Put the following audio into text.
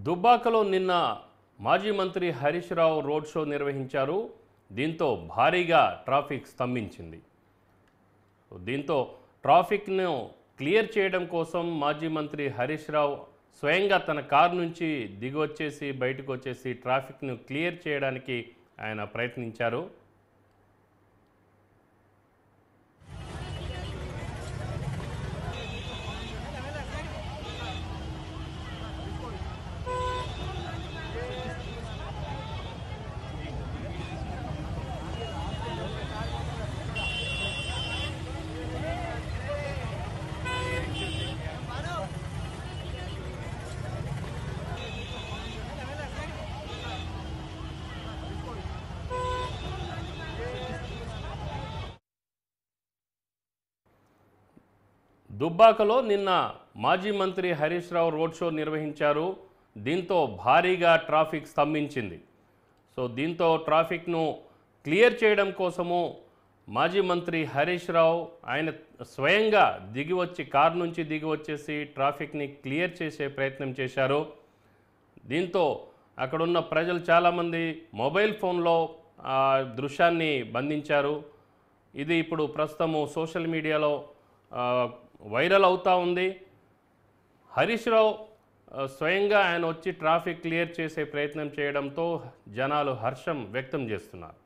దుబ్బాకలో నిన్న మాజీ మంత్రి హరీష్ రావు రోడ్ షో నిర్వహించారు. దీంతో భారీగా ట్రాఫిక్ స్తంభించింది. దీంతో ట్రాఫిక్ను క్లియర్ చేయడం కోసం మాజీ మంత్రి హరీష్ రావు స్వయంగా తన కారు నుంచి దిగొచ్చేసి బయటకు వచ్చేసి ట్రాఫిక్ను క్లియర్ చేయడానికి ఆయన ప్రయత్నించారు. దుబ్బాకలో నిన్న మాజీ మంత్రి హరీష్ రావు రోడ్ షో నిర్వహించారు. దీంతో భారీగా ట్రాఫిక్ స్తంభించింది. దీంతో ట్రాఫిక్ను క్లియర్ చేయడం కోసము మాజీ మంత్రి హరీష్ రావు ఆయన స్వయంగా కారు నుంచి దిగి వచ్చేసి ట్రాఫిక్ని క్లియర్ చేసే ప్రయత్నం చేశారు. దీంతో అక్కడున్న ప్రజలు చాలామంది మొబైల్ ఫోన్లో దృశ్యాన్ని బంధించారు. ఇది ఇప్పుడు ప్రస్తుతము సోషల్ మీడియాలో వైరల్ అవుతూ ఉంది. హరీష్ రావు స్వయంగా ఆయన వచ్చి ట్రాఫిక్ క్లియర్ చేసే ప్రయత్నం చేయడంతో జనాలు హర్షం వ్యక్తం చేస్తున్నారు.